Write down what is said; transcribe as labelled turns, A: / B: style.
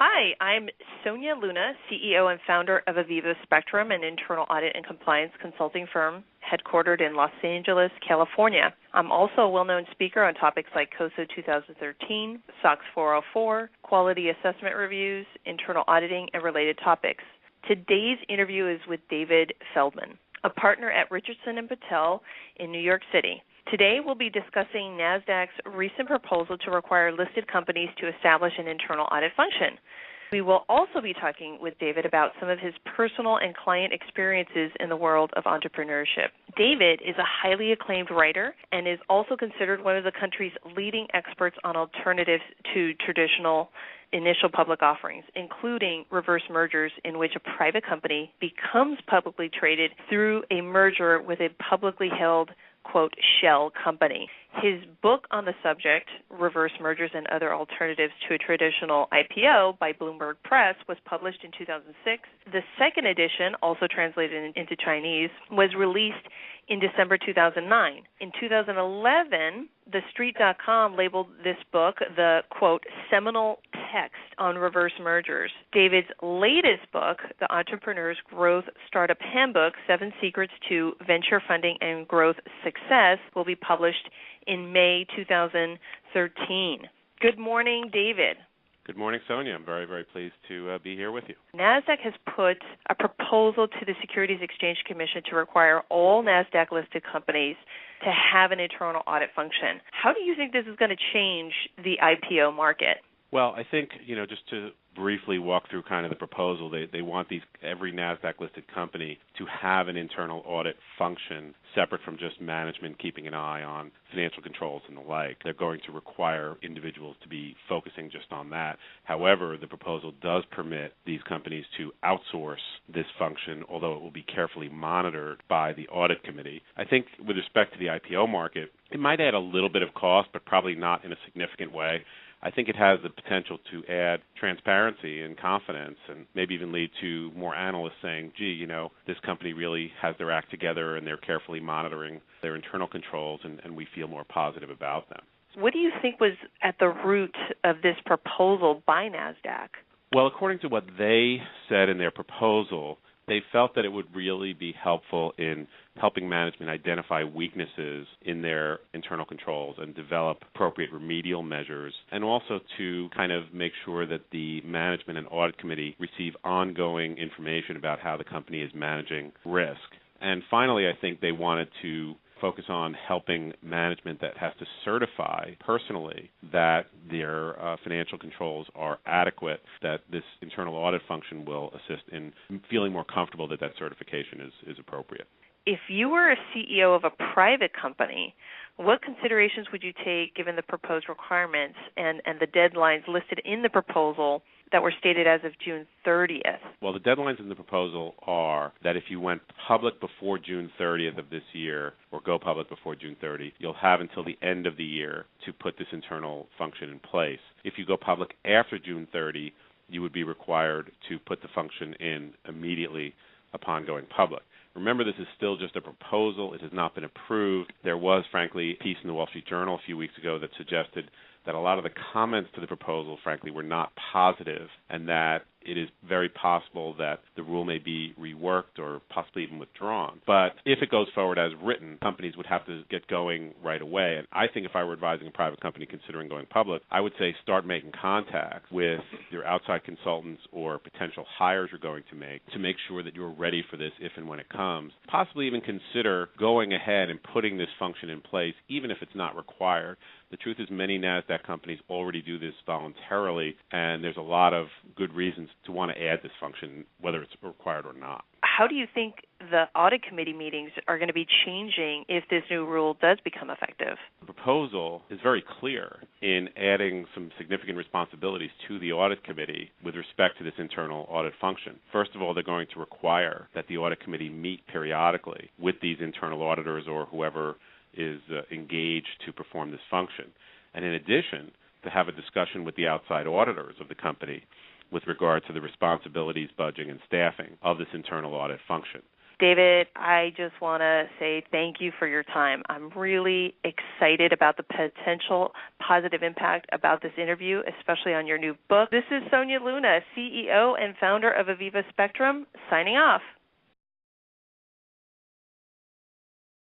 A: Hi, I'm Sonia Luna, CEO and founder of Aviva Spectrum, an internal audit and compliance consulting firm headquartered in Los Angeles, California. I'm also a well-known speaker on topics like COSO 2013, SOX 404, quality assessment reviews, internal auditing, and related topics. Today's interview is with David Feldman, a partner at Richardson Patel in New York City. Today we'll be discussing Nasdaq's recent proposal to require listed companies to establish an internal audit function. We will also be talking with David about some of his personal and client experiences in the world of entrepreneurship. David is a highly acclaimed writer and is also considered one of the country's leading experts on alternatives to traditional initial public offerings, including reverse mergers in which a private company becomes publicly traded through a merger with a publicly held quote, shell company. His book on the subject, Reverse Mergers and Other Alternatives to a Traditional IPO by Bloomberg Press, was published in 2006. The second edition, also translated into Chinese, was released in December 2009. In 2011, TheStreet.com labeled this book the, quote, seminal text on reverse mergers. David's latest book, The Entrepreneur's Growth Startup Handbook, 7 Secrets to Venture Funding and Growth Success, will be published in May 2013. Good morning, David.
B: Good morning, Sonia. I'm very, very pleased to be here with you.
A: Nasdaq has put a proposal to the Securities Exchange Commission to require all Nasdaq-listed companies to have an internal audit function. How do you think this is going to change the IPO market?
B: Well, I think, just to briefly walk through kind of the proposal, they want every Nasdaq-listed company to have an internal audit function separate from just management keeping an eye on financial controls and the like. They're going to require individuals to be focusing just on that. However, the proposal does permit these companies to outsource this function, although it will be carefully monitored by the audit committee. I think with respect to the IPO market, it might add a little bit of cost, but probably not in a significant way. I think it has the potential to add transparency and confidence and maybe even lead to more analysts saying, gee, this company really has their act together and they're carefully monitoring their internal controls, and we feel more positive about them.
A: What do you think was at the root of this proposal by NASDAQ?
B: Well, according to what they said in their proposal, they felt that it would really be helpful in helping management identify weaknesses in their internal controls and develop appropriate remedial measures, and also to kind of make sure that the management and audit committee receive ongoing information about how the company is managing risk. And finally, I think they wanted to focus on helping management that has to certify personally that their financial controls are adequate, that this internal audit function will assist in feeling more comfortable that certification is appropriate.
A: If you were a CEO of a private company, what considerations would you take given the proposed requirements and the deadlines listed in the proposal that were stated as of June 30th?
B: Well, the deadlines in the proposal are that if you went public before June 30th of this year or go public before June 30th, you'll have until the end of the year to put this internal function in place. If you go public after June 30, you would be required to put the function in immediately upon going public. Remember, this is still just a proposal. It has not been approved. There was, frankly, a piece in the Wall Street Journal a few weeks ago that suggested that a lot of the comments to the proposal, frankly, were not positive, and that it is very possible that the rule may be reworked or possibly even withdrawn. But if it goes forward as written, companies would have to get going right away. And I think if I were advising a private company considering going public, I would say start making contact with your outside consultants or potential hires you're going to make sure that you're ready for this if and when it comes. Possibly even consider going ahead and putting this function in place, even if it's not required. The truth is many NASDAQ companies already do this voluntarily, and there's a lot of good reasons to want to add this function, whether it's required or not.
A: How do you think the audit committee meetings are going to be changing if this new rule does become effective?
B: The proposal is very clear in adding some significant responsibilities to the audit committee with respect to this internal audit function. First of all, they're going to require that the audit committee meet periodically with these internal auditors or whoever is engaged to perform this function. And in addition, to have a discussion with the outside auditors of the company with regard to the responsibilities, budgeting, and staffing of this internal audit function.
A: David, I just want to say thank you for your time. I'm really excited about the potential positive impact about this interview, especially on your new book. This is Sonia Luna, CEO and founder of Aviva Spectrum, signing off.